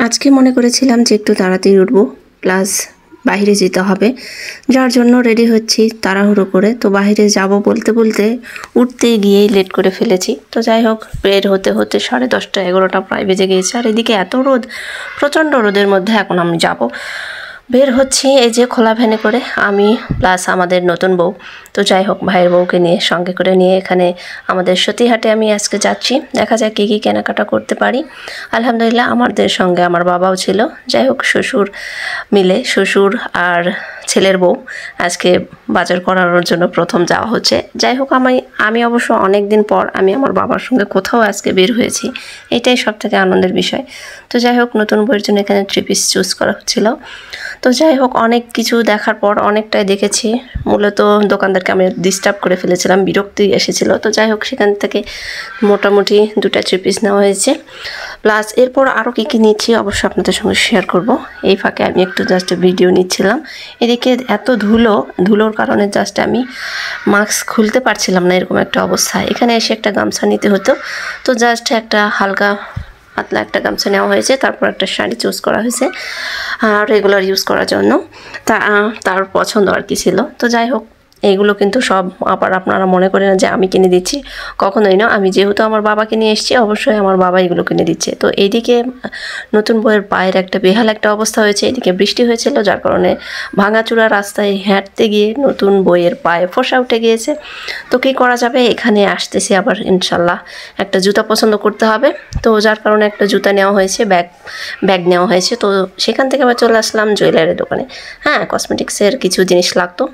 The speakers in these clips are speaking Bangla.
আজকে মনে করেছিলাম যে একটু তাড়াতাড়ি উঠবো, প্লাস বাইরে যেতে হবে, যার জন্য রেডি হচ্ছি তাড়াহুড়ো করে। তো বাইরে যাব বলতে বলতে উঠতে গিয়েই লেট করে ফেলেছি। তো যাই হোক, বের হতে হতে 10:30 11টা প্রায় বেজে গিয়েছে। আর এদিকে এত রোদ, প্রচণ্ড রোদের মধ্যে এখন আমি যাব, বের হচ্ছি এই যে খোলা ভ্যানে করে, আমি প্লাস আমাদের নতুন বউ। তো যাই হোক, ভাইয়ের বউকে নিয়ে সঙ্গে করে নিয়ে এখানে আমাদের সতীহাটে আমি আজকে যাচ্ছি। দেখা যাক কী কী কেনাকাটা করতে পারি। আলহামদুলিল্লাহ আমাদের সঙ্গে আমার বাবাও ছিল। যাই হোক, শ্বশুর মিলে, শ্বশুর আর ছেলের বউ আজকে বাজার করানোর জন্য প্রথম যাওয়া হচ্ছে। যাই হোক, আমি অবশ্য অনেক দিন পর আমি আমার বাবার সঙ্গে কোথাও আজকে বের হয়েছি, এটাই সবথেকে আনন্দের বিষয়। তো যাই হোক, নতুন বউয়ের জন্য এখানে 3 পিস চুজ করা হচ্ছিল। তো যাই হোক, অনেক কিছু দেখার পর অনেকটাই দেখেছি। মূলত দোকানদারকে আমি ডিস্টার্ব করে ফেলেছিলাম, বিরক্তি এসেছিলো। তো যাই হোক, সেখান থেকে মোটামুটি 2টা 3 পিস নেওয়া হয়েছে। প্লাস এরপর আরও কী কী নিচ্ছি অবশ্যই আপনাদের সঙ্গে শেয়ার করব। এই ফাঁকে আমি একটু জাস্ট ভিডিও নিচ্ছিলাম। এদিকে এত ধুলোর কারণে জাস্ট আমি মাস্ক খুলতে পারছিলাম না, এরকম একটা অবস্থা। এখানে এসে একটা গামছা নিতে হতো, তো জাস্ট একটা হালকা পাতলা একটা গামছা নেওয়া হয়েছে। তারপর একটা শাড়ি চুজ করা হয়েছে রেগুলার ইউজ করার জন্য, তার পছন্দ আর কি ছিল। তো যাই হোক, এইগুলো কিন্তু সব আবার আপনারা মনে করেন না যে আমি কিনে দিচ্ছি, কখনোই না। আমি যেহেতু আমার বাবাকে নিয়ে এসেছি, অবশ্যই আমার বাবা এগুলো কিনে দিচ্ছে। তো এইদিকে নতুন বইয়ের পায়ের একটা বেহাল একটা অবস্থা হয়েছে। এদিকে বৃষ্টি হয়েছিল, যার কারণে ভাঙাচুরা রাস্তায় হাঁটতে গিয়ে নতুন বইয়ের পায়ে ফোসা উঠে গিয়েছে। তো কী করা যাবে, এখানে আসতেছি আবার ইনশাল্লাহ একটা জুতা পছন্দ করতে হবে। তো যার কারণে একটা জুতা নেওয়া হয়েছে, ব্যাগ নেওয়া হয়েছে। তো সেখান থেকে আবার চলে আসলাম জুয়েলারি দোকানে। হ্যাঁ, কসমেটিক্সের কিছু জিনিস লাগতো,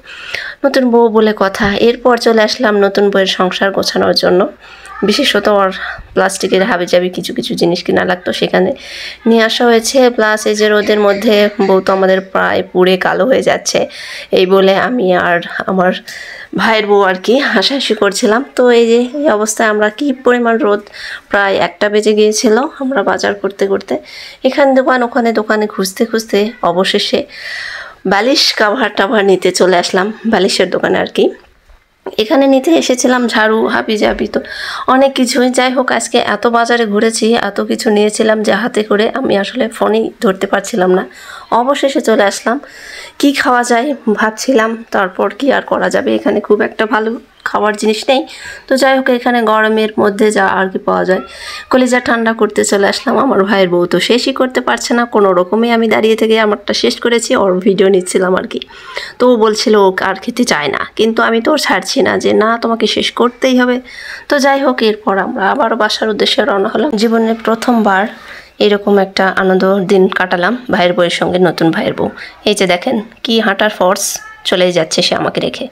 নতুন বউ বলে কথা। এরপর চলে আসলাম নতুন বউয়ের সংসার গোছানোর জন্য, বিশেষত ওর প্লাস্টিকের হাবিজাবি কিছু কিছু জিনিস কিনা লাগতো, সেখানে নিয়ে আসা হয়েছে। প্লাস এই যে রোদের মধ্যে বউ তো আমাদের প্রায় পুড়ে কালো হয়ে যাচ্ছে, এই বলে আমি আর আমার ভাইয়ের বউ আর কি হাসাহাসি করছিলাম। তো এই যে এই অবস্থায় আমরা কি পরিমাণ রোদ, প্রায় 1টা বেজে গিয়েছিল আমরা বাজার করতে করতে, এখানে দোকান ওখানে দোকানে খুঁজতে খুঁজতে অবশেষে বালিশ কাভার টাভার নিতে চলে আসলাম, বালিশের দোকানে আর কি। এখানে নিতে এসেছিলাম ঝাড়ু হাবিজাবি, তো অনেক কিছুই। যাই হোক, আজকে এত বাজারে ঘুরেছি, এত কিছু নিয়েছিলাম যে হাতে করে আমি আসলে ফোনই ধরতে পারছিলাম না। অবশেষে চলে আসলাম, কি খাওয়া যায় ভাবছিলাম, তারপর কি আর করা যাবে, এখানে খুব একটা ভালো খাওয়ার জিনিস নেই। তো যাই হোক, এখানে গরমের মধ্যে যা আর কি পাওয়া যায়, কলিজা ঠান্ডা করতে চলে আসলাম। আমার ভাইয়ের বউ তো শেষই করতে পারছে না, কোনো রকমে আমি দাঁড়িয়ে থেকে আমারটা শেষ করেছি, ওর ভিডিও নিচ্ছিলাম আর কি। তো ও বলছিল ও আর খেতে চায় না, কিন্তু আমি তো ছাড়ছি না যে না, তোমাকে শেষ করতেই হবে। তো যাই হোক, এরপর আমরা আবার বাসার উদ্দেশ্যে রওনা হলাম। জীবনের প্রথমবার এরকম একটা আনন্দ দিন কাটালাম ভাইয়ের বউয়ের সঙ্গে, নতুন ভাইয়ের বউ। এই যে দেখেন কি হাঁটার ফোর্স, চলেই যাচ্ছে সে আমাকে রেখে।